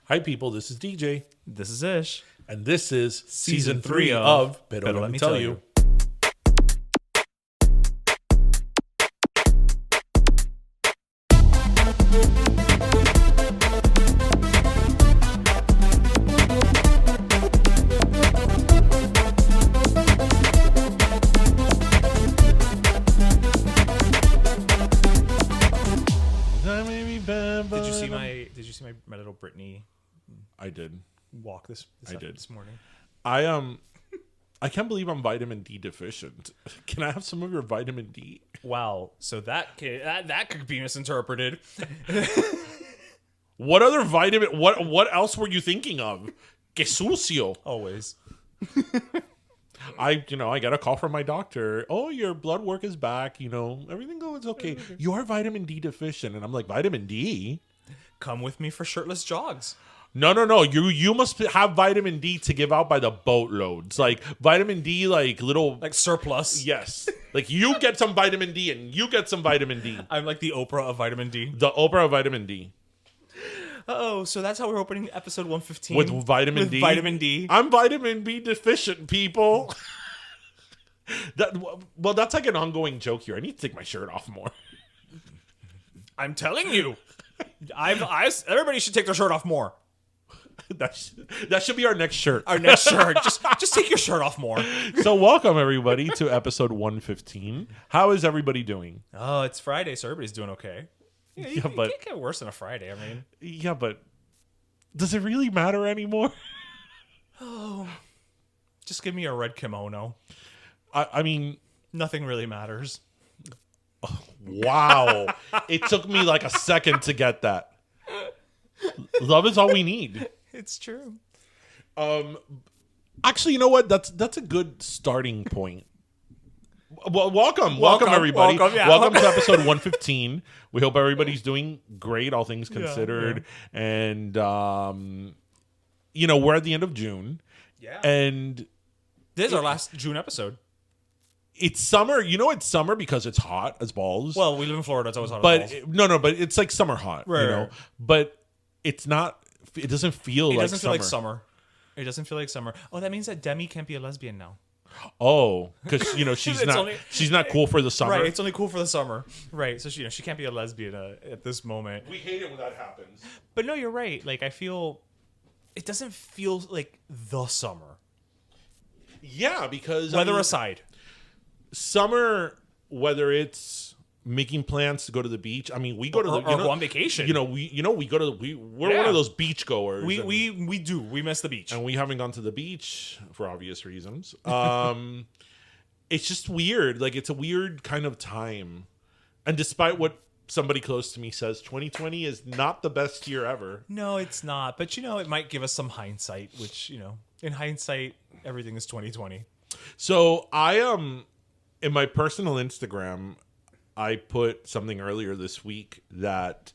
Hi, people. This is DJ. This is Ish. And this is season 3 of Pero Let Me Tell You. Did you see my little Britney I did. walk this morning? I can't believe I'm vitamin D deficient. Can I have some of your vitamin D? Wow. So that could be misinterpreted. What other vitamin? What else were you thinking of? Que sucio. Always. I got a call from my doctor. Oh, your blood work is back. Everything goes okay. You are vitamin D deficient, and I'm like, vitamin D? Come with me for shirtless jogs. No. You must have vitamin D to give out by the boatloads. Like vitamin D, like surplus. Yes. Like you get some vitamin D and you get some vitamin D. I'm like the Oprah of vitamin D. The Oprah of vitamin D. Oh, so that's how we're opening episode 115 with vitamin D. Vitamin D. I'm vitamin B deficient, people. That's like an ongoing joke here. I need to take my shirt off more. I'm telling you. Everybody should take their shirt off more. That should be our next shirt. Our next shirt. Just take your shirt off more. So welcome everybody to episode 115. How is everybody doing? Oh, it's Friday, so everybody's doing okay. You can't get worse than a Friday. I mean, yeah, but does it really matter anymore? Oh, just give me a red kimono. I mean, nothing really matters. Wow. It took me like a second to get that. Love is all we need. It's true. Actually, you know what? That's a good starting point. Well, welcome everybody. Welcome to episode 115. We hope everybody's doing great, all things considered. Yeah. And we're at the end of June. Yeah. And this is our last June episode. It's summer. It's summer because it's hot as balls. Well, we live in Florida. It's always hot as balls. But it's like summer hot. Right. But it's not. It doesn't feel like summer. It doesn't feel like summer. It doesn't feel like summer. Oh, that means that Demi can't be a lesbian now. Oh, because she's not cool for the summer. Right, it's only cool for the summer. Right, so she can't be a lesbian at this moment. We hate it when that happens. But no, you're right. Like I feel, it doesn't feel like the summer. Yeah, because weather aside, summer, whether it's making plans to go to the beach. I mean, we go to the go on vacation. We're one of those beach goers. We do. We miss the beach, and we haven't gone to the beach for obvious reasons. It's just weird. Like it's a weird kind of time, and despite what somebody close to me says, 2020 is not the best year ever. No, it's not. But it might give us some hindsight. Which in hindsight, everything is 2020. So I in my personal Instagram, I put something earlier this week that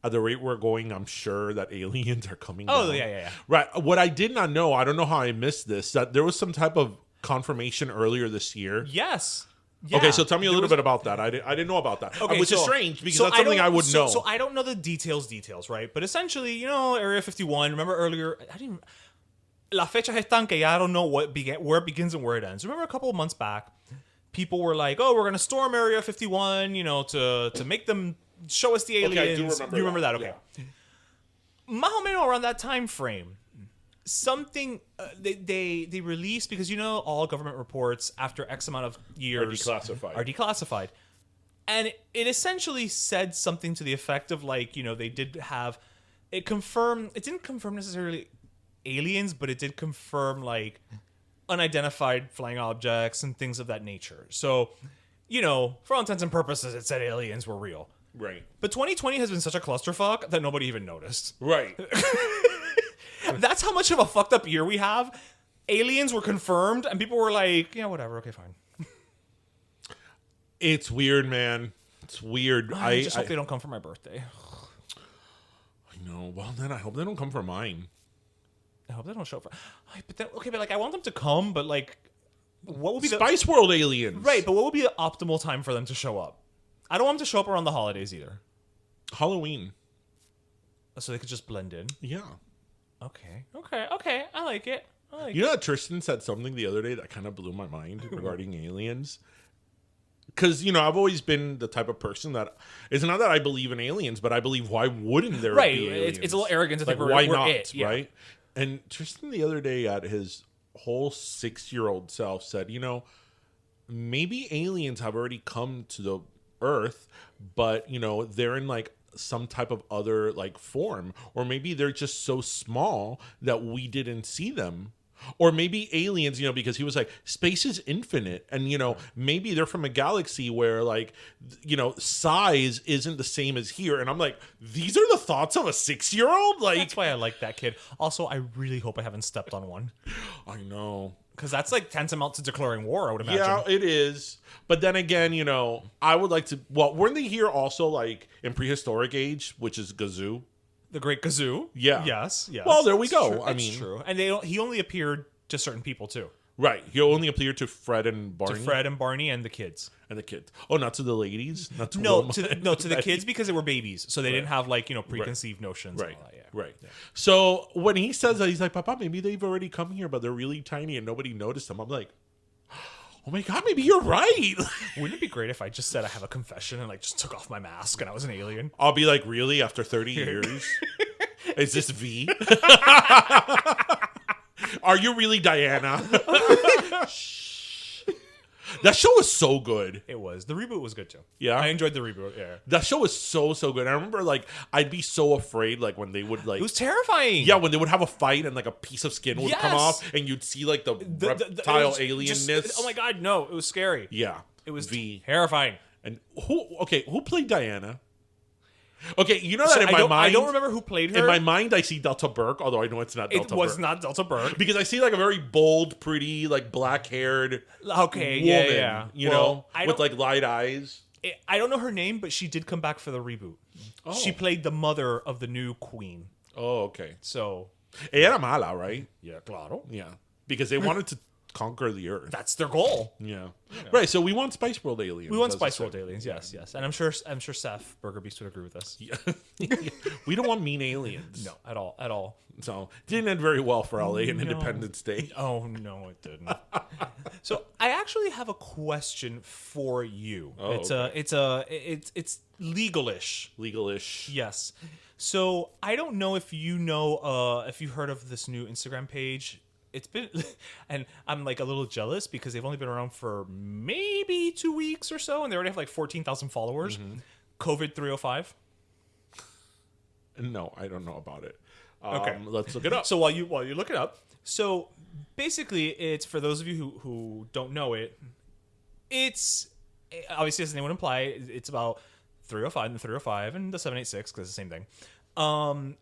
at the rate we're going, I'm sure that aliens are coming down. Oh, yeah. Right. What I did not know, I don't know how I missed this, that there was some type of confirmation earlier this year. Yes. Yeah. Okay, so tell me a little bit about that. I didn't know about that, okay, which is strange because that's something I would know. So I don't know the details, right? But essentially, Area 51, remember earlier, La fecha están que I don't know where it begins and where it ends. Remember a couple of months back, people were like, "Oh, we're going to storm Area 51, to make them show us the aliens." Okay, I do remember. You remember that? Okay. Yeah. Más o menos around that time frame, something they released because all government reports after X amount of years are declassified, and it essentially said something to the effect of they did have it confirmed. It didn't confirm necessarily aliens, but it did confirm unidentified flying objects and things of that nature. So, for all intents and purposes, it said aliens were real. Right. But 2020 has been such a clusterfuck that nobody even noticed. Right. That's how much of a fucked up year we have. Aliens were confirmed, and people were like, yeah, whatever, okay, fine. It's weird, man. It's weird. I just hope they don't come for my birthday. I know. Well, then I hope they don't come for mine. I hope they don't show up. But I want them to come, but what would be Spice World aliens? Right, but what would be the optimal time for them to show up? I don't want them to show up around the holidays either. Halloween. So they could just blend in. Yeah. Okay. I like it. You know that Tristan said something the other day that kind of blew my mind regarding aliens? Because, you know, I've always been the type of person that it's not that I believe in aliens, but I believe why wouldn't there be aliens? It's a little arrogant to think why we're not, it. Yeah. right? And Tristan the other day at his whole 6-year-old self said, you know, maybe aliens have already come to the Earth, but, you know, they're in like some type of other like form, or maybe they're just so small that we didn't see them. Or maybe aliens, you know, because he was like, space is infinite. And, you know, maybe they're from a galaxy where, like, you know, size isn't the same as here. And I'm like, these are the thoughts of a 6-year-old? Like, That's why I like that kid. Also, I really hope I haven't stepped on one. I know. Because that's like tantamount to declaring war, I would imagine. Yeah, it is. But then again, you know, I would like to, well, weren't they here also, like, in prehistoric age, which is Gazoo? The Great Gazoo. Yeah. Yes. Well, there we go. True. I mean, true. And he only appeared to certain people too. Right. He only appeared to Fred and Barney. To Fred and Barney and the kids. And the kids. Oh, not to the ladies? Not to No, Wilma to the kids because they were babies, so they didn't have like, you know, preconceived notions. Right. And all that, yeah. Right. Yeah. So when he says that, he's like, Papa, maybe they've already come here, but they're really tiny and nobody noticed them. I'm like, oh my God, maybe you're right. Wouldn't it be great if I just said I have a confession and like just took off my mask and I was an alien? I'll be like, really? After 30 years? Is this V? Are you really Diana? That show was so good. It was. The reboot was good too. Yeah? I enjoyed the reboot. Yeah. That show was so good. I remember, like, I'd be so afraid, like, when they would, like... It was terrifying. Yeah, when they would have a fight and, like, a piece of skin would come Yes. off and you'd see, like, the reptile alienness. Oh my God, no. It was scary. Yeah. It was V. terrifying. And who played Diana? Okay, you know that in my mind... I don't remember who played her. In my mind, I see Delta Burke, although I know it's not Delta Burke. It was not Delta Burke. Because I see, like, a very bold, pretty, like, black-haired okay, woman, yeah. you Well, know, with, like, light eyes. I don't know her name, but she did come back for the reboot. Oh. She played the mother of the new queen. Oh, okay. So... Era mala, right? Yeah, claro. Yeah. Because they wanted to conquer the Earth. That's their goal. Yeah. You know. Right, so we want Spice World aliens. We want Spice World aliens, yes. And I'm sure Seth Burgerbeast would agree with us. Yeah. We don't want mean aliens. No, at all. So, it didn't end very well for LA and Independence Day. Oh, no, it didn't. So, I actually have a question for you. Oh, it's legalish. Legalish. Yes. So, I don't know if you know if you've heard of this new Instagram page. It's been, and I'm like a little jealous because they've only been around for maybe 2 weeks or so, and they already have like 14,000 followers. Mm-hmm. COVID 305. No, I don't know about it. Okay, let's look it up. So while you look it up, so basically, it's for those of you who don't know it. It's obviously, as the name would imply, it's about 305 and the 305 and the 786 because it's the same thing.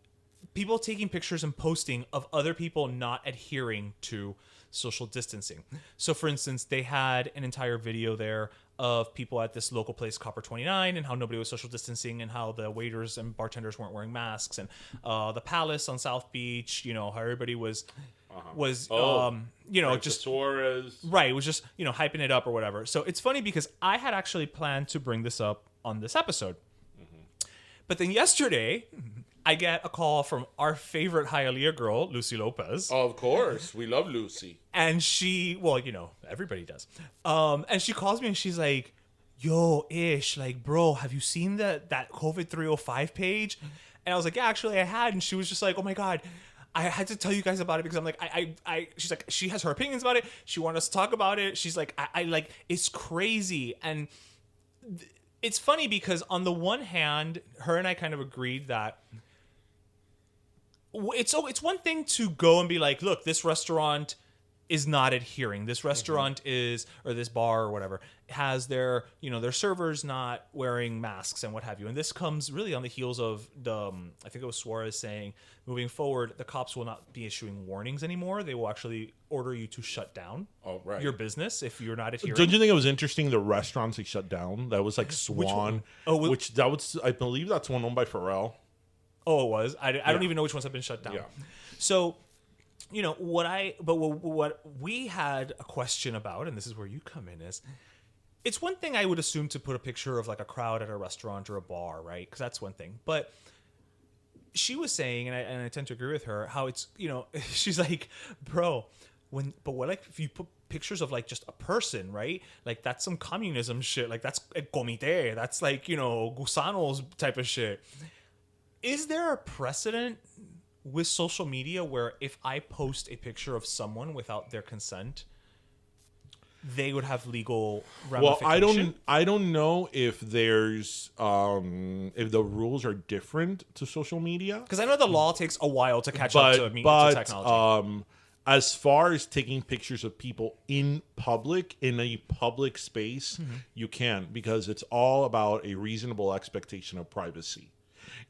People taking pictures and posting of other people not adhering to social distancing. So, for instance, they had an entire video there of people at this local place, Copper 29, and how nobody was social distancing and how the waiters and bartenders weren't wearing masks, and the Palace on South Beach, you know, how everybody was you know, just Suarez. Right, it was just, you know, hyping it up or whatever. So it's funny because I had actually planned to bring this up on this episode. But then yesterday, I get a call from our favorite Hialeah girl, Lucy Lopez. Of course. We love Lucy. And she, well, you know, everybody does. And she calls me and she's like, yo, Ish, like, bro, have you seen that COVID 305 page? And I was like, yeah, actually I had. And she was just like, oh my God, I had to tell you guys about it because I'm like, she's like, she has her opinions about it. She wanted us to talk about it. She's like, I like, it's crazy. And it's funny because on the one hand, her and I kind of agreed that it's one thing to go and be like, look, this restaurant is not adhering. This restaurant is, or this bar or whatever, has their servers not wearing masks and what have you. And this comes really on the heels of I think it was Suarez saying, moving forward, the cops will not be issuing warnings anymore. They will actually order you to shut down your business if you're not adhering. Don't you think it was interesting the restaurants they shut down? That was like Swan. I believe that's one owned by Pharrell. Oh, it was? I don't even know which ones have been shut down. Yeah. So, you know, what we had a question about, and this is where you come in, is it's one thing I would assume to put a picture of like a crowd at a restaurant or a bar, right? Because that's one thing. But she was saying, and I tend to agree with her, how it's, she's like, bro, but what, like, if you put pictures of like just a person, right? Like that's some communism shit. Like that's el comité. That's like, gusanos type of shit. Is there a precedent with social media where if I post a picture of someone without their consent, they would have legal ramifications? Well, I don't know if there's if the rules are different to social media, because I know the law takes a while to catch up to technology. As far as taking pictures of people in public, in a public space, you can't, because it's all about a reasonable expectation of privacy.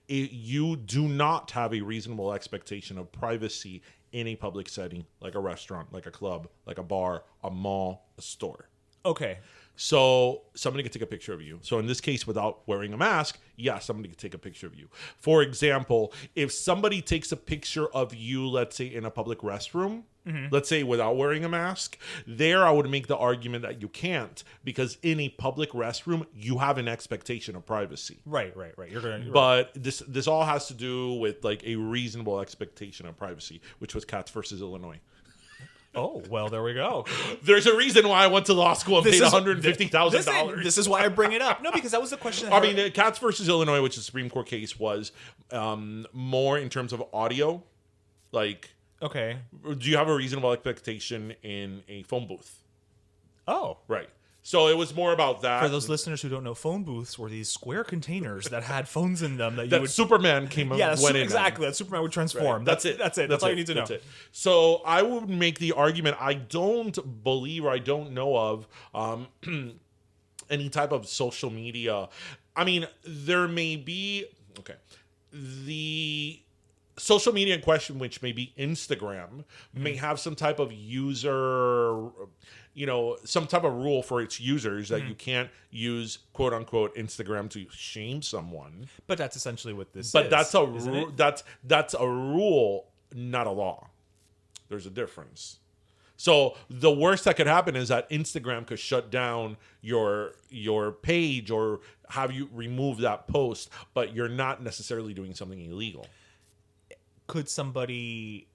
You do not have a reasonable expectation of privacy in a public setting, like a restaurant, like a club, like a bar, a mall, a store. Okay. So somebody could take a picture of you. So in this case, without wearing a mask, somebody could take a picture of you. For example, if somebody takes a picture of you, let's say in a public restroom, let's say without wearing a mask, there I would make the argument that you can't, because in a public restroom, you have an expectation of privacy. Right. You're But this all has to do with like a reasonable expectation of privacy, which was Katz versus Illinois. Oh, well, there we go. There's a reason why I went to law school and paid $150,000. This is why I bring it up. No, because that was the question. I mean, Katz versus Illinois, which is a Supreme Court case, was more in terms of audio. Like, okay, do you have a reasonable expectation in a phone booth? Oh, right. So it was more about that. For those listeners who don't know, phone booths were these square containers that had phones in them that Superman came and went in. Exactly. That Superman would transform. Right. That's it. That's all you need to know. It. So I would make the argument, I don't believe, or I don't know of any type of social media. I mean, there may be, the social media in question, which may be Instagram, may have some type of user, some type of rule for its users that you can't use quote unquote Instagram to shame someone. But that's essentially what this is. But that's a rule, not a law. There's a difference. So the worst that could happen is that Instagram could shut down your page or have you remove that post, but you're not necessarily doing something illegal. Could somebody,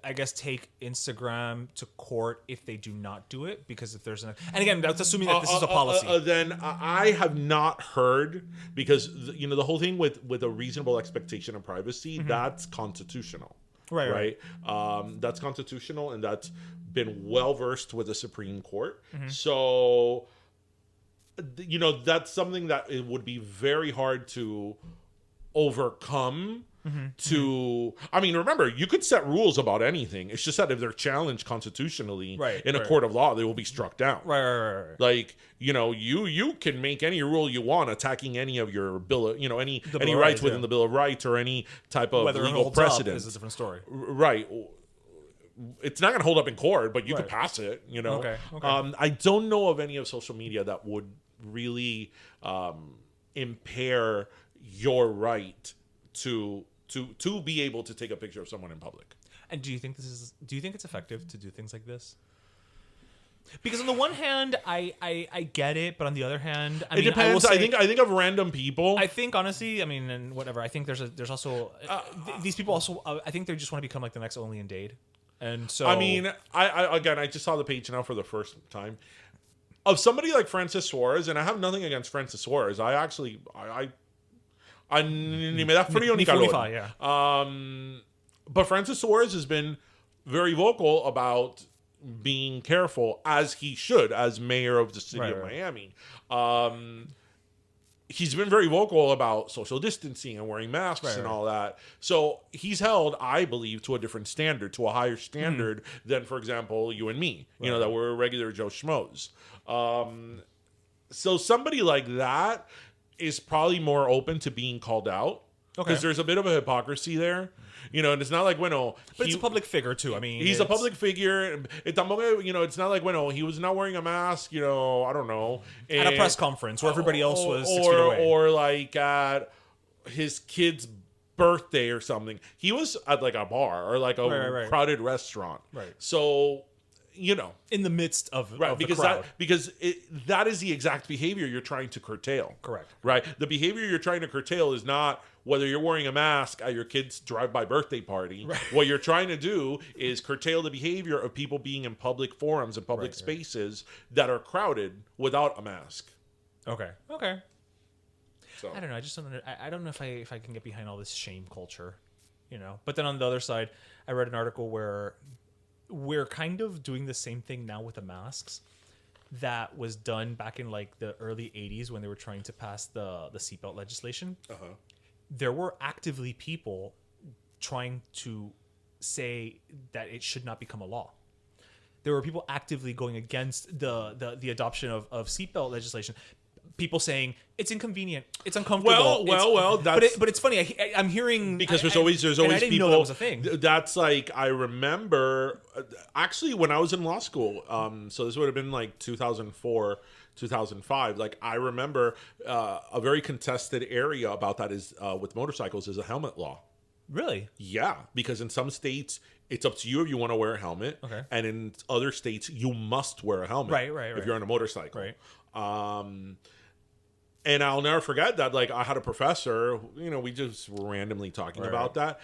I guess, take Instagram to court if they do not do it? Because if there's and again, that's assuming that this is a policy. Then I have not heard, because the whole thing with a reasonable expectation of privacy, that's constitutional. Right. That's constitutional, and that's been well versed with the Supreme Court. So, that's something that it would be very hard to overcome. I mean, remember, you could set rules about anything. It's just that if they're challenged constitutionally in a court of law, they will be struck down. Right. Like, you can make any rule you want, attacking any of your bill of, any rights within the Bill of Rights or any type of legal precedent. Is a different story. Right. It's not going to hold up in court, but you could pass it. Okay. I don't know of any of social media that would really impair your right to be able to take a picture of someone in public. And do you think it's effective to do things like this? Because on the one hand, I get it, but on the other hand, it depends. I think of random people. I think honestly, I mean, and whatever. I think there's also these people also. I think they just want to become like the next Only in Dade, and so I mean, I just saw the page now for the first time of somebody like Francis Suarez, and I have nothing against Francis Suarez. I actually me da frío ni calor. But Francis Suarez has been very vocal about being careful, as he should, as mayor of the city of Miami. He's been very vocal about social distancing and wearing masks and all that. So he's held, I believe, to a different standard, to a higher standard than, for example, you and me, that we're regular Joe Schmoes. So somebody like that is probably more open to being called out, because there's a bit of a hypocrisy there, and it's not like, but it's a public figure too. I mean, he's a public figure. It's not like, he was not wearing a mask, I don't know, at a press conference where everybody else was 6 feet away, or like at his kid's birthday or something. He was at like a bar or like a crowded restaurant, so in the midst of because the crowd. That is the exact behavior you're trying to curtail. Correct. Right. The behavior you're trying to curtail is not whether you're wearing a mask at your kid's drive-by birthday party, what you're trying to do is curtail the behavior of people being in public forums and public spaces that are crowded without a mask. Okay. So I don't know. I just don't. I don't know if I can get behind all this shame culture, But then on the other side, I read an article where we're kind of doing the same thing now with the masks that was done back in like the early 80s when they were trying to pass the seatbelt legislation. There were actively people trying to say that it should not become a law. There were people actively going against the adoption of seatbelt legislation. People saying it's inconvenient, it's uncomfortable. Well. That's, but it's funny. I'm hearing because there's always I didn't people. Know that was a thing. That's like I remember actually when I was in law school. So this would have been like 2004, 2005. Like I remember a very contested area about that is with motorcycles is a helmet law. Really? Yeah, because in some states it's up to you if you want to wear a helmet, and in other states you must wear a helmet. Right. If you're on a motorcycle. Right. And I'll never forget that, like, I had a professor, we just were randomly talking about that,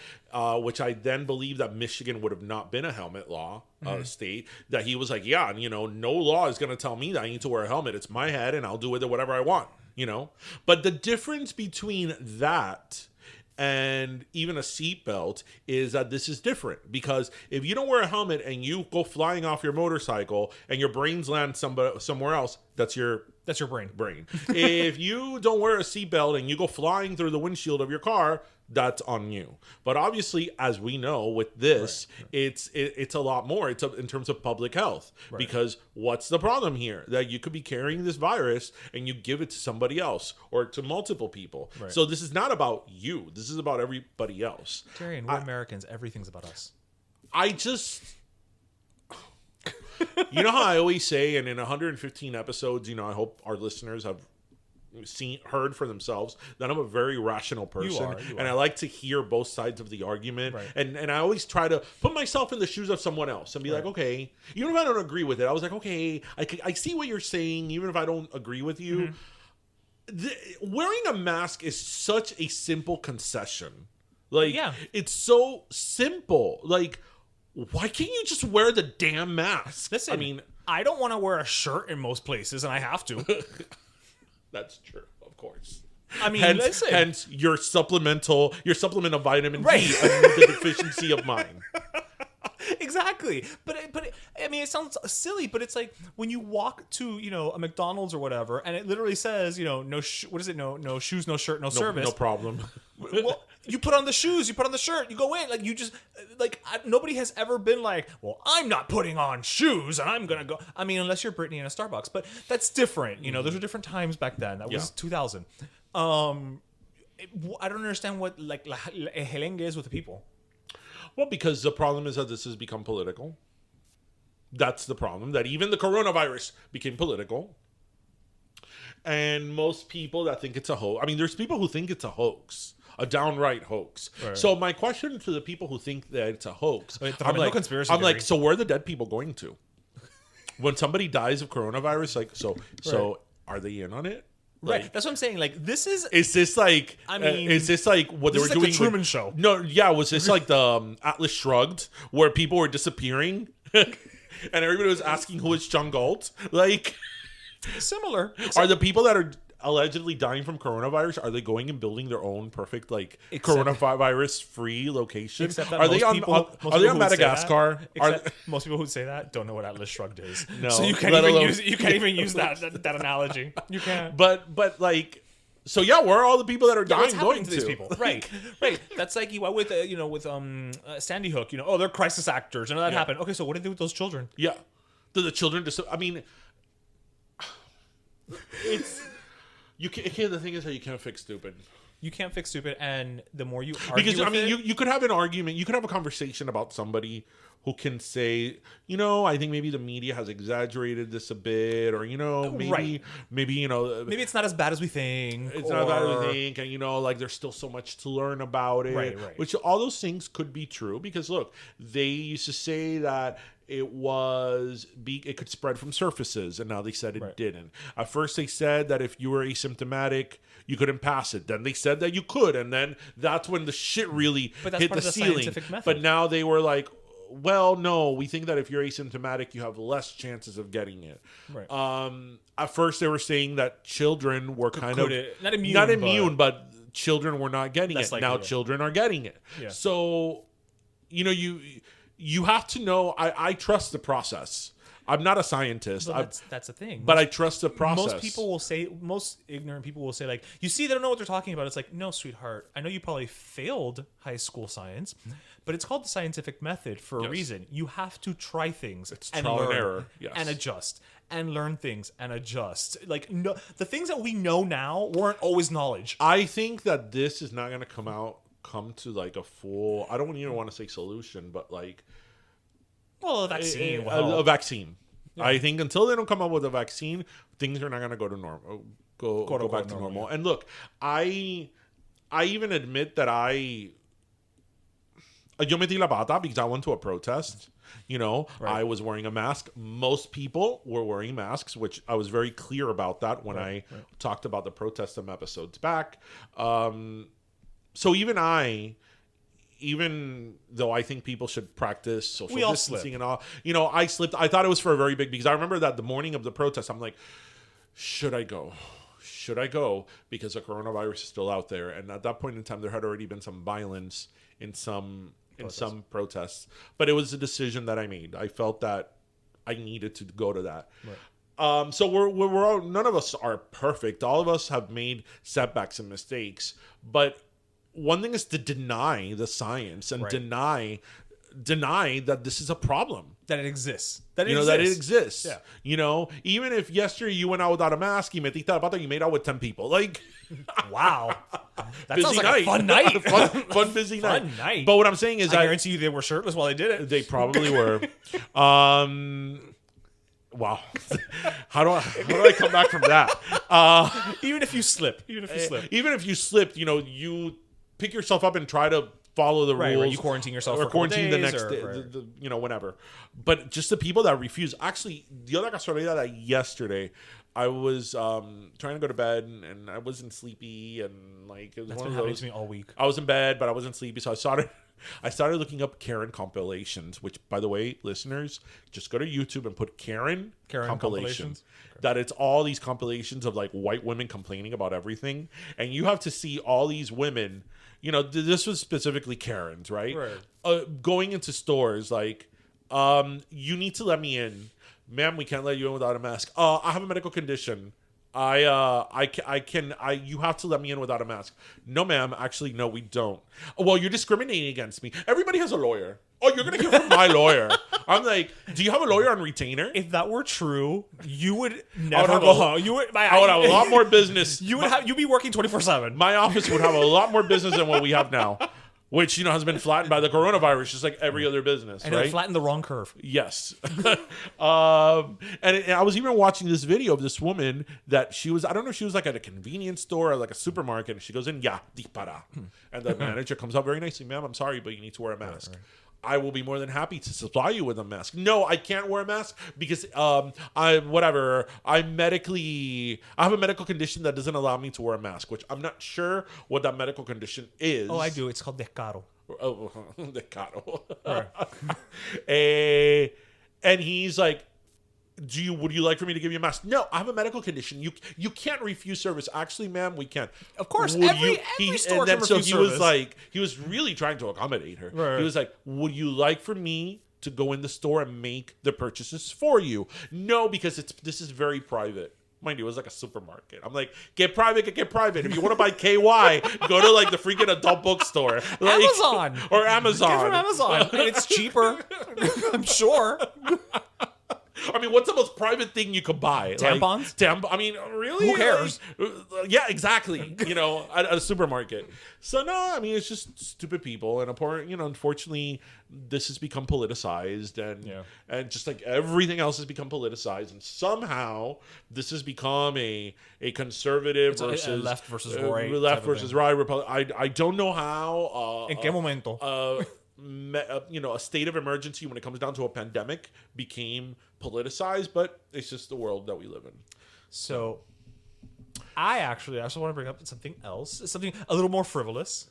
which I then believe that Michigan would have not been a helmet law state, that he was like, yeah, no law is going to tell me that I need to wear a helmet. It's my head, and I'll do with it whatever I want, But the difference between that and even a seatbelt is that this is different, because if you don't wear a helmet and you go flying off your motorcycle and your brains land somewhere else, that's your brain. If you don't wear a seatbelt and you go flying through the windshield of your car, that's on you. But obviously, as we know with this, it's a lot more. It's in terms of public health, because what's the problem here? That you could be carrying this virus and you give it to somebody else or to multiple people. So this is not about you. This is about everybody else. Terry, and we're Americans. Everything's about us. You know how I always say, and in 115 episodes, I hope our listeners have heard for themselves that I'm a very rational person. You are. And I like to hear both sides of the argument. And I always try to put myself in the shoes of someone else and be like, okay, even if I don't agree with it, I was like, okay, I see what you're saying, even if I don't agree with you. Wearing a mask is such a simple concession. Like, it's so simple. Like, why can't you just wear the damn mask? Listen, I don't want to wear a shirt in most places, and I have to. That's true, of course. Hence your supplement of vitamin D, the deficiency of mine. Exactly, but it sounds silly, but it's like when you walk to a McDonald's or whatever, and it literally says no shoes, no shirt, no service, no problem. Well, you put on the shoes, you put on the shirt, you go in. Like, you just nobody has ever been like, well, I'm not putting on shoes and I'm gonna go. Unless you're Brittany in a Starbucks, but that's different. Those are different times back then. That was 2000. I don't understand what Helenge is with the people. Well, because the problem is that this has become political. That's the problem. That even the coronavirus became political. And most people that think it's a hoax. There's people who think it's a hoax. A downright hoax. So my question to the people who think that it's a hoax, I'm like, so where are the dead people going to? When somebody dies of coronavirus, so are they in on it? Right, that's what I'm saying. Like, this is. Is this like? Is this like what they were doing? The Truman Show. No, yeah. Was this like the Atlas Shrugged, where people were disappearing, and everybody was asking who is Chung Galt? Like, similar. Are the people that are allegedly dying from coronavirus, are they going and building their own perfect coronavirus free location? Are they on Madagascar? Most people who say that don't know what Atlas Shrugged is. No, so you can't even use that analogy. You can't. But so yeah, where are all the people that are dying going to these people? Right. That's like you with Sandy Hook. They're crisis actors. That happened. Okay, so what did they do with those children? Yeah, do the children just? It's. The thing is that you can't fix stupid. You can't fix stupid, and the more you argue you could have an argument, you could have a conversation about somebody who can say, I think maybe the media has exaggerated this a bit, or maybe it's not as bad as we think. It's not as bad as we think, and there's still so much to learn about it. Right. Which all those things could be true, because look, they used to say that it could spread from surfaces, and now they said it didn't. At first they said that if you were asymptomatic, you couldn't pass it. Then they said that you could, and then that's when the shit really hit the ceiling. But now they were like, well, no, we think that if you're asymptomatic, you have less chances of getting it. At first they were saying that children were not immune, but children were not getting it. Now children are getting it. So, you have to know, I trust the process. I'm not a scientist. That's the thing. But I trust the process. Most ignorant people will say, like, you see, they don't know what they're talking about. It's like, no, sweetheart, I know you probably failed high school science, but it's called the scientific method for a reason. You have to try things and learn and error. And adjust and learn things and adjust. Like, no, the things that we know now weren't always knowledge. I think that this is not going to come to like a full, I don't even want to say solution, but like, well, a vaccine. A vaccine. Yeah. I think until they don't come up with a vaccine, things are not going to go to normal. Go back to normal. Yeah. And look, I even admit that yo metí la pata because I went to a protest. I was wearing a mask. Most people were wearing masks, which I was very clear about that when I talked about the protest some episodes back. So even though I think people should practice social distancing and all, I slipped. I thought it was for a very big, because I remember that the morning of the protest, I'm like, should I go? Should I go? Because the coronavirus is still out there. And at that point in time, there had already been some violence in some protests. But it was a decision that I made. I felt that I needed to go to that. Right. So we're all, none of us are perfect. All of us have made setbacks and mistakes. But one thing is to deny the science and deny that this is a problem, that it exists, that it exists. Yeah. Even if yesterday you went out without a mask, you made out with 10 people. Like, wow, that sounds like a fun night. fun busy night. Fun night. But what I'm saying is, I guarantee you they were shirtless while they did it. They probably were. Wow. How do I come back from that? Even if you slipped, you pick yourself up and try to follow the rules. Right, you quarantine yourself or quarantine the next day, whenever. But just the people that refuse. Actually, the other casualidad that yesterday, I was trying to go to bed and I wasn't sleepy, and like it was That's one been of happening those. to me all week. I was in bed, but I wasn't sleepy, so I started looking up Karen compilations. Which, by the way, listeners, just go to YouTube and put Karen compilations. Okay. That it's all these compilations of like white women complaining about everything, and you have to see all these women. This was specifically Karens, right? Going into stores, like, you need to let me in. Ma'am, we can't let you in without a mask. I have a medical condition. You have to let me in without a mask. No, ma'am. Actually, no, we don't. Well, you're discriminating against me. Everybody has a lawyer. Oh, you're going to hear from my lawyer. I'm like, do you have a lawyer on retainer? If that were true, you would never go home. I would have a lot more business. You'd be working 24/7. My office would have a lot more business than what we have now, which, has been flattened by the coronavirus, just like every other business, and it flattened the wrong curve. Yes. And I was even watching this video of this woman that she was, I don't know if she was like at a convenience store or like a supermarket, and she goes in, dispara. And the manager comes up very nicely, ma'am, I'm sorry, but you need to wear a mask. Right. I will be more than happy to supply you with a mask. No, I can't wear a mask because I have a medical condition that doesn't allow me to wear a mask, which I'm not sure what that medical condition is. Oh, I do. It's called descaro. Oh, descaro. Right. And he's like, would you like for me to give you a mask? No, I have a medical condition. You can't refuse service. Actually, ma'am, we can. Of course, every store can refuse service. He was really trying to accommodate her. Right. He was like, would you like for me to go in the store and make the purchases for you? No, because this is very private. Mind you, it was like a supermarket. I'm like, get private. If you want to buy KY, go to like the freaking adult bookstore. Like, Amazon. Or Amazon. Get from Amazon. And it's cheaper. I'm sure. I mean, what's the most private thing you could buy? Tampons? I mean, really? Who cares? Yeah, exactly. At a supermarket. So, no, I mean, it's just stupid people. And, unfortunately, this has become politicized. And just like everything else has become politicized. And somehow, this has become a conservative versus... a left versus right. Left versus right. I don't know how. ¿En qué momento? a state of emergency when it comes down to a pandemic became politicized, but it's just the world that we live in. So I also want to bring up something else, something a little more frivolous.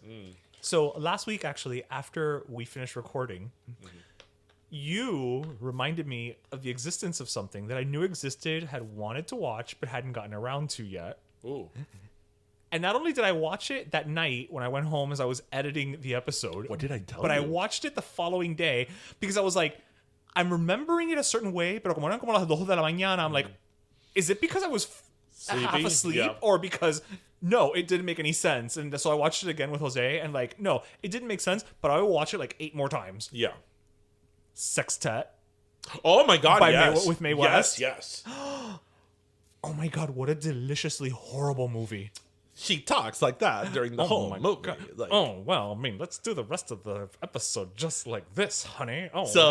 So last week, actually, after we finished recording, you reminded me of the existence of something that I knew existed, had wanted to watch, but hadn't gotten around to yet. Ooh. And not only did I watch it that night when I went home as I was editing the episode. What did I tell you? But I watched it the following day because I was like, I'm remembering it a certain way, pero como eran como las 2 de la mañana, I'm like, is it because I was half asleep? Yeah. Or because, no, it didn't make any sense. And so I watched it again with Jose and like, no, it didn't make sense, but I will watch it like 8 more times. Yeah. Sextet. Oh my God, yes. With Mae West. Yes. Oh my God, what a deliciously horrible movie. She talks like that during the whole movie. Like, oh, well, I mean, let's do the rest of the episode just like this, honey. Oh, so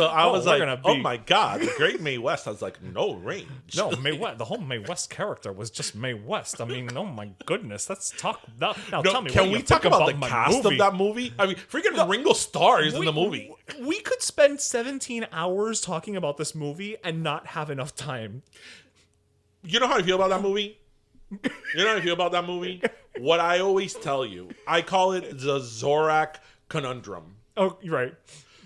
I was like, oh my God, the great Mae West has like no range. No, Mae West, the whole Mae West character was just Mae West. I mean, oh my goodness, let's talk. Now tell me, can we talk about the cast of that movie? I mean, freaking Ringo Starr is in the movie. We could spend 17 hours talking about this movie and not have enough time. You know how I feel about that movie? You know how I feel about that movie? What I always tell you, I call it the Zorak conundrum. Oh, you're right.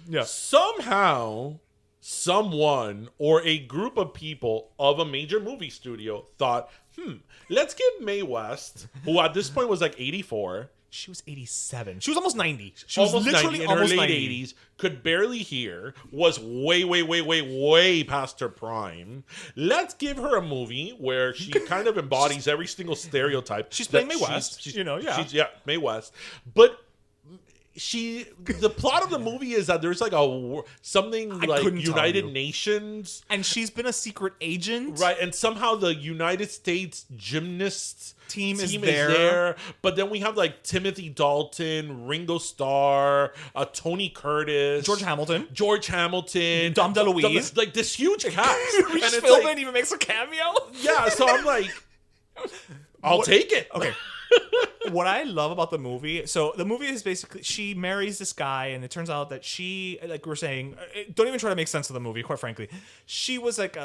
Yeah. Somehow, someone or a group of people of a major movie studio thought, let's give Mae West, who at this point was like 84. She was 87. She was almost 90. She was almost literally 90, in her almost late 90. 80s, could barely hear, was way past her prime. Let's give her a movie where she kind of embodies every single stereotype. She's playing Mae West, She's, yeah. Mae West. But the plot of the movie is that there's like something like United Nations. And she's been a secret agent. Right, and somehow the United States gymnasts team is there. But then we have like Timothy Dalton, Ringo Starr, Tony Curtis, George Hamilton, Dom DeLuise, like this huge cast. And Philbin even makes a cameo. Yeah, so I'm like, I'll take it. Okay. What I love about the movie, so the movie is basically she marries this guy, and it turns out that she, like we're saying, don't even try to make sense of the movie, quite frankly. She was like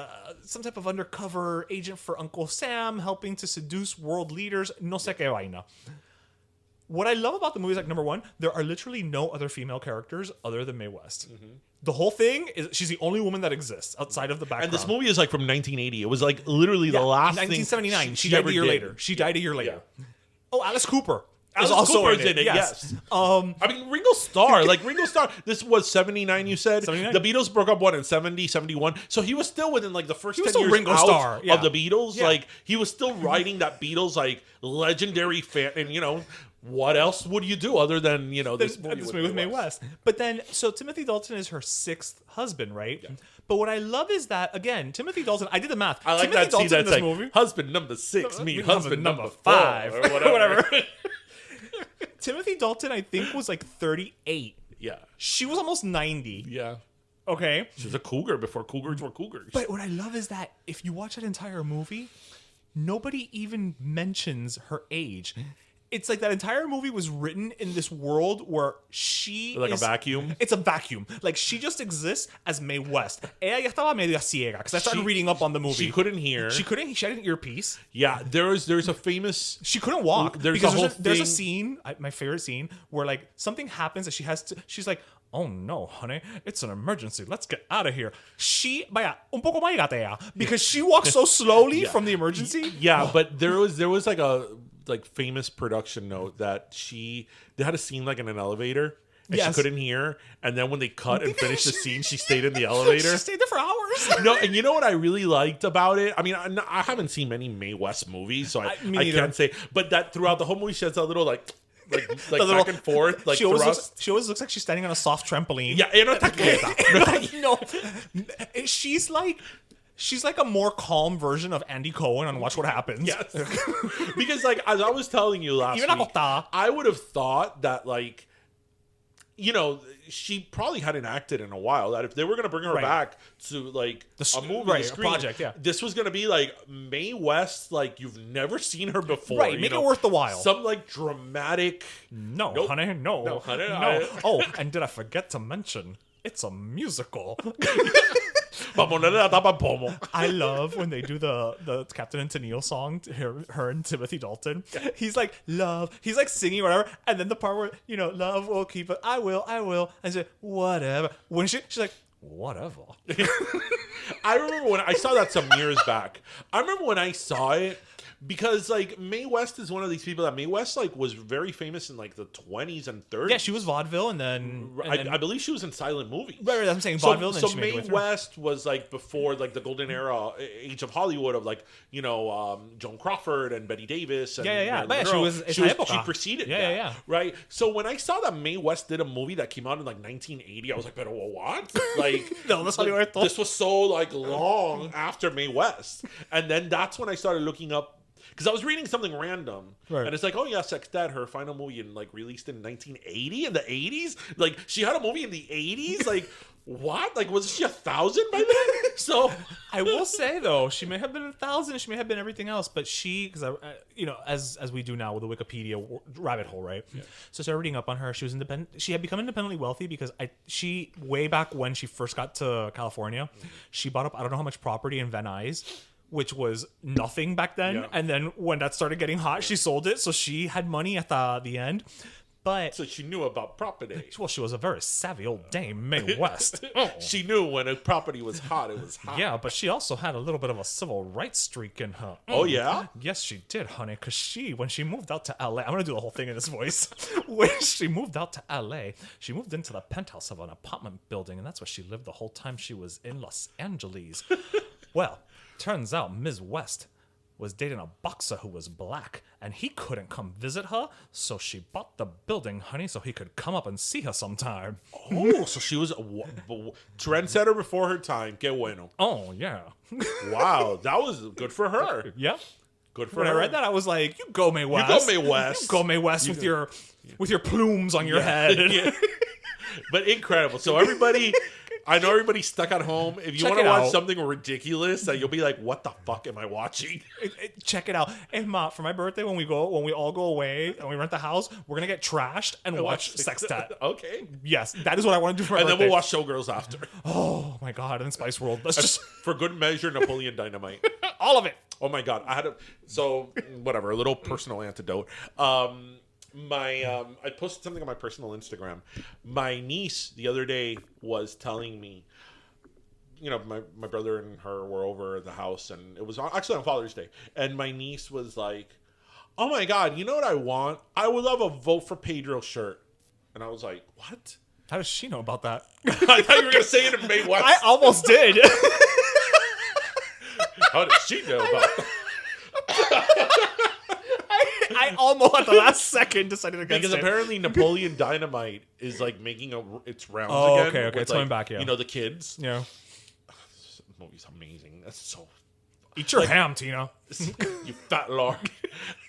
some type of undercover agent for Uncle Sam, helping to seduce world leaders. No sé qué vaina. What I love about the movie is, like, number one, there are literally no other female characters other than Mae West. The whole thing is she's the only woman that exists outside of the background. And this movie is like from 1980. It was like literally the last 1979. thing She died a year later. She died a year later. Yeah. Oh, Alice Cooper. Alice Cooper's in it, yes. I mean, Ringo Starr. This was 79, you said? 79? The Beatles broke up, in 70, 71? So he was still within, like, the first 10 years Ringo Starr, of the Beatles. Yeah. Like, he was still riding that Beatles, like, legendary fan. And, what else would you do other than, this movie with Mae West? But then, so Timothy Dalton is her 6th husband, right? Yeah. But what I love is that, again, Timothy Dalton, I did the math. I like Timothy that scene that's like, movie, husband number 6, meet husband number 5, or whatever. Timothy Dalton, I think, was like 38. Yeah. She was almost 90. Yeah. Okay. She was a cougar before cougars were cougars. But what I love is that if you watch that entire movie, nobody even mentions her age. It's like that entire movie was written in this world where she a vacuum? It's a vacuum. Like, she just exists as Mae West. Ella ya estaba medio ciega, because I started reading up on the movie. She couldn't hear. She had an earpiece. Yeah, there's a famous... She couldn't walk. There's a scene, my favorite scene, where like something happens that she's like, oh no, honey, it's an emergency. Let's get out of here. Un poco más gatea, because she walks so slowly from the emergency. Yeah, but there was like a famous production note that they had a scene like in an elevator and she couldn't hear, and then when they cut and finished the scene, she stayed in the elevator. She stayed there for hours. No, and you know what I really liked about it? I mean, I haven't seen many Mae West movies, so I can't say, but that throughout the whole movie she has that little like back and forth, like she always looks like she's standing on a soft trampoline. Yeah, no, She's like a more calm version of Andy Cohen on Watch What Happens. Yes. Because, like, as I was telling you last week, I would have thought that, like, you know, she probably hadn't acted in a while. That if they were going to bring her back to like a movie, a project, this was going to be like Mae West, like you've never seen her before. Right, make it worth the while. Some like dramatic. No, honey, no, honey, no. Oh, and did I forget to mention? It's a musical. I love when they do the Captain and Tennille song, her and Timothy Dalton. He's like, love. He's like singing whatever. And then the part where, you know, love will keep it. I will. And say, whatever. When she's like, whatever. I remember when I saw that some years back. I remember when I saw it. Because like Mae West is one of these people that Mae West like was very famous in like the 20s and 30s. Yeah, she was vaudeville, and then I believe she was in silent movies. Right, I'm saying vaudeville. So Mae West was like before like the golden era age of Hollywood of like, you know, Joan Crawford and Betty Davis. And, But she preceded. Yeah. Right. So when I saw that Mae West did a movie that came out in like 1980, I was like, but what? Like this was so like long after Mae West, and then that's when I started looking up. Because I was reading something random, and it's like, oh yeah, Sextet, her final movie, and like released in 1980 in the 80s. Like she had a movie in the 80s. Like what? Like was she 1,000 by then? So I will say though, she may have been 1,000. She may have been everything else, but because you know, as we do now with the Wikipedia rabbit hole, right? Yeah. So I started reading up on her. She was independent. She had become independently wealthy because she way back when she first got to California, she bought up I don't know how much property in Van Nuys, which was nothing back then. Yeah. And then when that started getting hot, she sold it. So she had money at the end. But so she knew about property. Well, she was a very savvy old dame, Mae West. She knew when a property was hot, it was hot. Yeah, but she also had a little bit of a civil rights streak in her. Oh, yeah? Yes, she did, honey. Because when she moved out to L.A., I'm going to do the whole thing in this voice. When she moved out to L.A., she moved into the penthouse of an apartment building, and that's where she lived the whole time she was in Los Angeles. Well, turns out Ms. West was dating a boxer who was black, and he couldn't come visit her, so she bought the building, honey, so he could come up and see her sometime. Oh, so she was a trendsetter before her time. Que bueno. Oh, yeah. Wow, that was good for her. Yeah. Good for her. When I read that, I was like, you go, Mae West. You go, Mae West. You go, Mae West, with your plumes on your head. Yeah. But incredible. So everybody... I know everybody's stuck at home. If you want to watch something ridiculous, that you'll be like, "What the fuck am I watching?" Check it out. Hey, Ma, for my birthday, when we all go away and we rent the house, we're gonna get trashed and watch Sextet. Okay. Yes, that is what I want to do for my birthday. And then we'll watch Showgirls after. Oh my god! And then Spice World. Let's just for good measure, Napoleon Dynamite. All of it. Oh my god! A little personal antidote. I posted something on my personal Instagram. My niece the other day was telling me, you know, my brother and her were over at the house, and it was actually on Father's Day, and my niece was like, oh my god, you know what I want? I would love a Vote for Pedro shirt. And I was like, what? How does she know about that? I thought you were going to say it in Mae West. I almost did. How does she know about that? I almost at the last second decided against because it. Apparently Napoleon Dynamite is like making its rounds again. Okay, it's coming back, yeah. You know, the kids. Yeah. This movie's amazing. That's so... Eat your ham, Tina. You fat lark.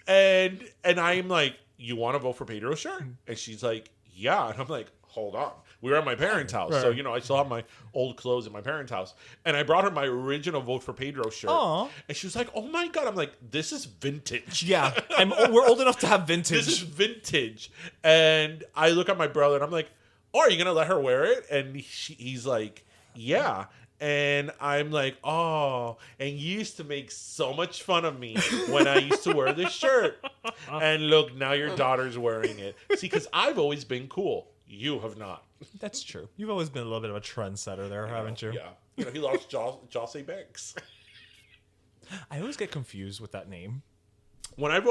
And I'm like, you want to Vote for Pedro shirt? And she's like, yeah. And I'm like, hold on. We were at my parents' house. Right. So, you know, I still have my old clothes at my parents' house. And I brought her my original Vote for Pedro shirt. Aww. And she was like, oh my God. I'm like, this is vintage. Yeah. We're old enough to have vintage. This is vintage. And I look at my brother and I'm like, oh, are you going to let her wear it? And he's like, yeah. And I'm like, oh, and you used to make so much fun of me when I used to wear this shirt. And look, now your daughter's wearing it. See, because I've always been cool. You have not. That's true. You've always been a little bit of a trendsetter there, haven't you? Yeah. You know, he lost Jossie Banks. I always get confused with that name. When I've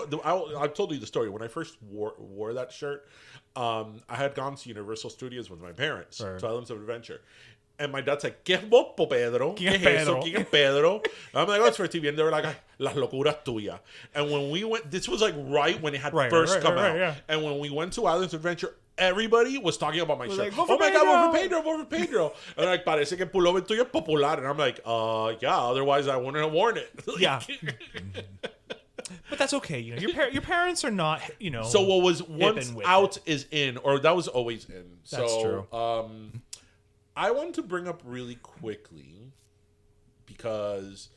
told you the story. When I first wore that shirt, I had gone to Universal Studios with my parents, to Islands of Adventure. And my dad's like, ¿Qué es Bopo, Pedro? ¿Qué es eso? ¿Quién es Pedro? I'm like, oh, it's for TV. And they were like, las locuras tuyas. And when we went, this was like right when it had first come out. Yeah. And when we went to Islands of Adventure, everybody was talking about my shirt. Like, oh my God, Vote for Pedro. And like, parece que el pullover tuyo es popular. And I'm like, yeah, otherwise I wouldn't have worn it. Yeah. But that's okay. You know, your parents are not, you know. So what was once out is in, or that was always in. That's true. I wanted to bring up really quickly because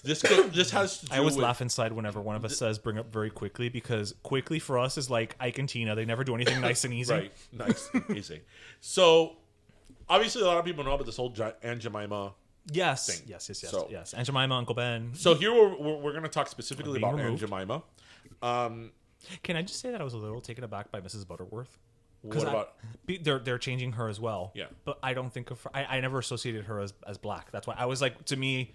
this has to do I always with, laugh inside whenever one of us says "bring up very quickly" because quickly for us is like Ike and Tina. They never do anything nice and easy. Right, nice and easy. So obviously, a lot of people know about this whole Aunt Jemima. Yes. Thing. Yes. So- Yes. Aunt Jemima, Uncle Ben. So here we're going to talk specifically about Aunt Jemima. Can I just say that I was a little taken aback by Mrs. Butterworth? What about? They're changing her as well. Yeah. But I don't think of her, I never associated her as black. That's why I was like, to me,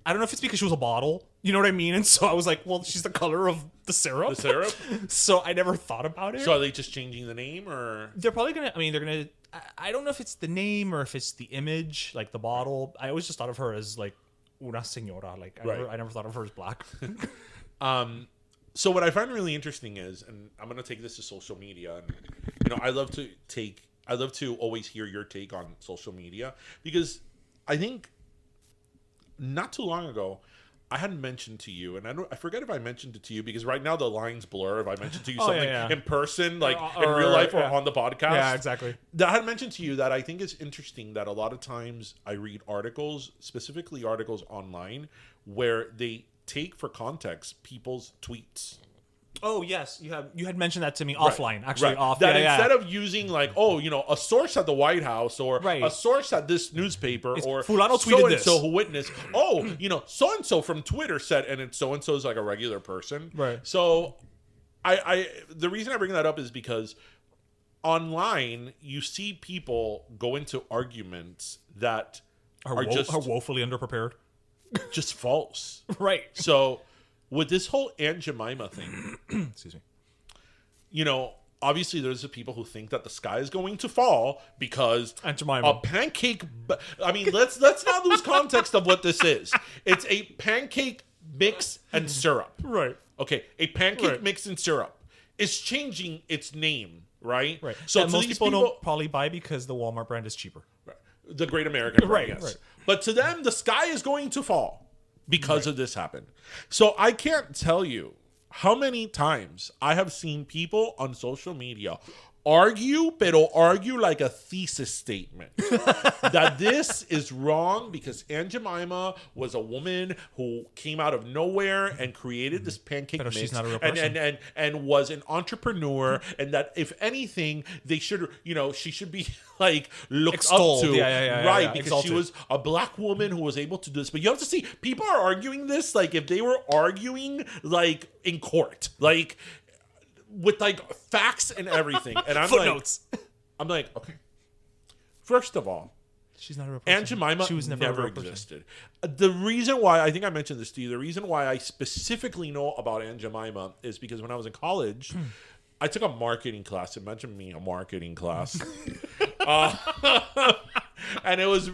I don't know if it's because she was a bottle. You know what I mean? And so I was like, well, she's the color of the syrup. The syrup? So I never thought about it. So are they just changing the name, or They're probably gonna. I mean, they're gonna. I don't know if it's the name or if it's the image, like the bottle. I always just thought of her as like una señora. Like I never thought of her as black. So what I find really interesting is, and I'm going to take this to social media, and you know, I love to always hear your take on social media, because I think not too long ago I had mentioned to you, and I forget if I mentioned it to you, because right now the lines blur if I mentioned to you something in person, like in real life or on the podcast. Yeah, exactly. That I had mentioned to you that I think it's interesting that a lot of times I read articles, specifically articles online, where they take for context people's tweets. Oh yes, you had mentioned that to me offline. Actually, off that instead of using like, oh, you know, a source at the White House or a source at this newspaper or Fulano tweeted this. So who witnessed? Oh, you know, so and so from Twitter said, and it's so and so is like a regular person. Right. So, I the reason I bring that up is because online you see people go into arguments that are just woefully underprepared. Just false. Right. So with this whole Aunt Jemima thing, excuse me, you know, obviously there's the people who think that the sky is going to fall because Aunt Jemima. A pancake. I mean, let's not lose context of what this is. It's a pancake mix and syrup. Right. Okay. A pancake mix and syrup is changing its name. Right. Right. So most people don't probably buy because the Walmart brand is cheaper. Right. The Great American brand, yes. Right. But to them, the sky is going to fall because of this happened. So I can't tell you how many times I have seen people on social media argue like a thesis statement that this is wrong because Aunt Jemima was a woman who came out of nowhere and created this pancake mix, she's not a real person. and was an entrepreneur, and that if anything they should, you know, she should be like looked extolled. Up to, because exalted. she was a black woman who was able to do this. But you have to see, people are arguing this like if they were arguing like in court, like with like facts and everything. And I'm footnotes. like, okay. First of all, she's not a real person. Aunt Jemima she was never existed. The reason why I think I mentioned this to you, the reason why I specifically know about Aunt Jemima is because when I was in college, I took a marketing class. Imagine me, a marketing class. And it was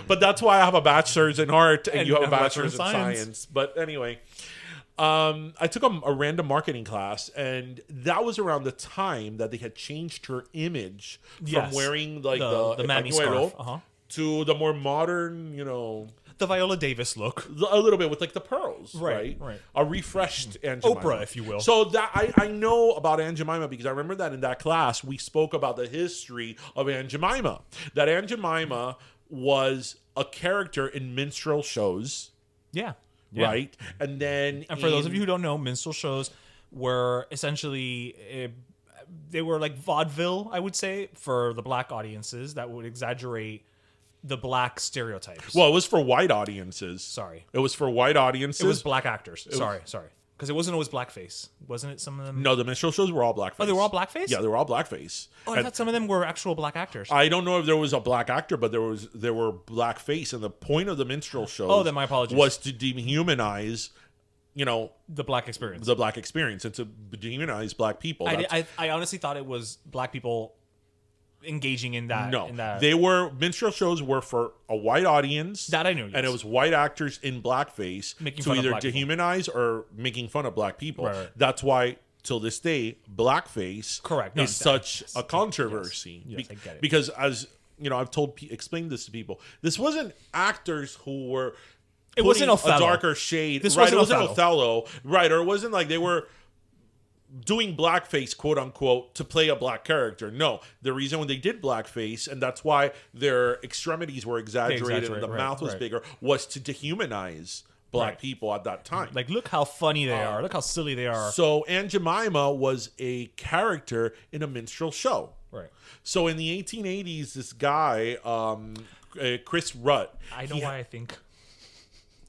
but that's why I have a bachelor's in art and you have a bachelor's in science. But anyway, I took a random marketing class, and that was around the time that they had changed her image from wearing like the mammy scarf to the more modern, you know, the Viola Davis look, a little bit with like the pearls, right? A refreshed Aunt Jemima. Oprah, if you will. So that I know about Aunt Jemima because I remember that in that class we spoke about the history of Aunt Jemima. That Aunt Jemima was a character in minstrel shows. Yeah. Right. And then for those of you who don't know, minstrel shows were essentially they were like vaudeville, I would say, for the black audiences that would exaggerate the black stereotypes. Well, it was for white audiences. Sorry. It was for white audiences. It was black actors. Sorry. Because it wasn't always blackface. Wasn't it some of them? No, the minstrel shows were all blackface. Oh, they were all blackface? Yeah, they were all blackface. Oh, I thought some of them were actual black actors. I don't know if there was a black actor, but there were blackface. And the point of the minstrel shows then my apologies. Was to dehumanize, you know, the black experience. And to dehumanize black people. I honestly thought it was black people engaging in that. No, minstrel shows were for a white audience. That I knew, yes. And it was white actors in blackface making to fun either of black dehumanize or making fun of black people. Right. That's why, till this day, blackface is such a controversy. Yes, I get it. Because as you know, I've explained this to people. This wasn't actors who were It wasn't putting Othello. a darker shade. This right, wasn't it wasn't Othello. Othello. Right, or it wasn't like they were doing blackface, quote unquote, to play a black character. No, the reason when they did blackface, and that's why their extremities were exaggerated and the mouth was bigger, was to dehumanize black people at that time. Like, look how funny they are. Look how silly they are. So Aunt Jemima was a character in a minstrel show. Right. So in the 1880s, this guy, Chris Rutt. I know why I think.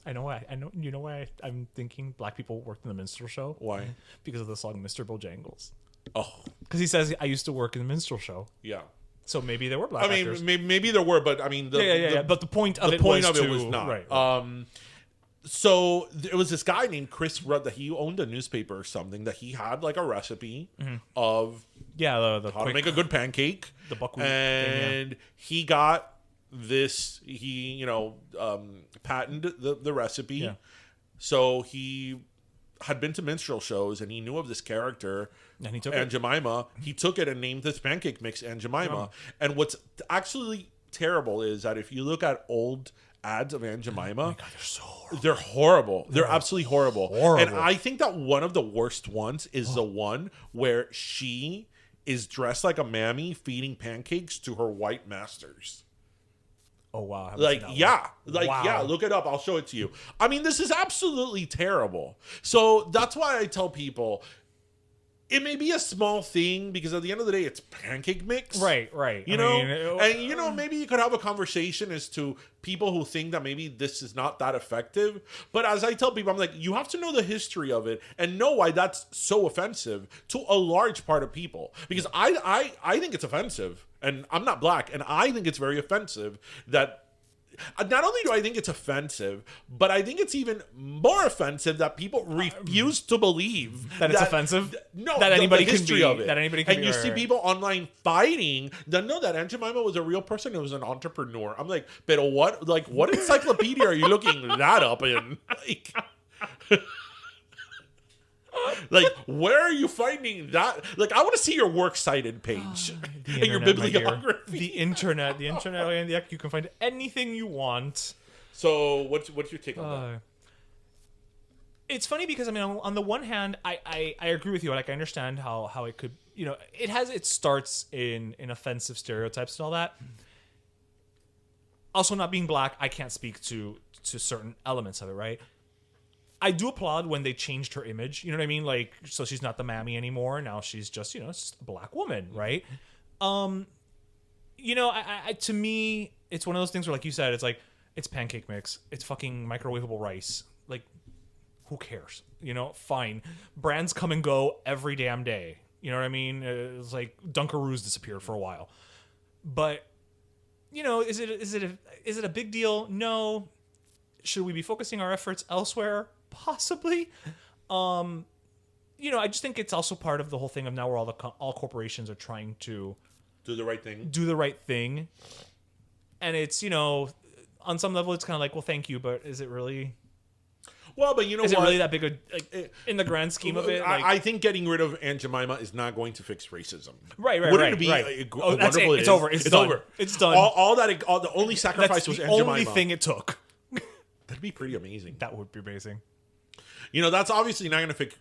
I know why. I know. You know why I'm thinking black people worked in the minstrel show? Why? Because of the song "Mr. Bojangles." Oh, because he says I used to work in the minstrel show. Yeah. So maybe there were black actors. Maybe there were, but I mean, But the point of it was not. Right. So it was this guy named Chris Rudd that he owned a newspaper or something that he had like a recipe of the how to make a good pancake. The buckwheat and he got this. He patented the recipe. Yeah. So he had been to minstrel shows and he knew of this character. And he took Aunt Jemima. He took it and named this pancake mix Aunt Jemima. And what's actually terrible is that if you look at old ads of Aunt Jemima, oh my God, they're so horrible. They're horrible. They're absolutely horrible. Horrible. And I think that one of the worst ones is the one where she is dressed like a mammy feeding pancakes to her white masters. Oh wow! Yeah, look it up. I'll show it to you. I mean, this is absolutely terrible. So that's why I tell people it may be a small thing because at the end of the day, it's pancake mix. Right. Maybe you could have a conversation as to people who think that maybe this is not that effective. But as I tell people, I'm like, you have to know the history of it and know why that's so offensive to a large part of people. Because I think it's offensive, and I'm not black, and I think it's very offensive that. Not only do I think it's offensive, but I think it's even more offensive that people refuse to believe that it's offensive. No, that anybody can history be. Of it. That anybody can and be. You see people online fighting that know that Aunt Jemima was a real person. It was an entrepreneur. I'm like, but what? Like, what encyclopedia are you looking that up in? Like, where are you finding that? Like, I want to see your works cited page and your bibliography. The internet, and you can find anything you want. So, what's your take on that? It's funny because I mean, on the one hand, I agree with you. Like, I understand how it could, it starts in offensive stereotypes and all that. Also, not being black, I can't speak to certain elements of it, right? I do applaud when they changed her image. You know what I mean? Like, so she's not the mammy anymore. Now she's just, it's just a black woman, right? To me, it's one of those things where, like you said, it's like, it's pancake mix. It's fucking microwavable rice. Like, who cares? Fine. Brands come and go every damn day. You know what I mean? It's like Dunkaroos disappeared for a while. But, is it a big deal? No. Should we be focusing our efforts elsewhere? Possibly. I just think it's also part of the whole thing of now where all corporations are trying to do the right thing. And it's, on some level it's kind of like, well, thank you, but is it really? Well, but is it really that big in the grand scheme of it? I think getting rid of Aunt Jemima is not going to fix racism. Right. Wouldn't it be wonderful? It's over. It's done. It's done. All the only sacrifice was Aunt Jemima. The only thing it took. That'd be pretty amazing. That would be amazing. That's obviously not going to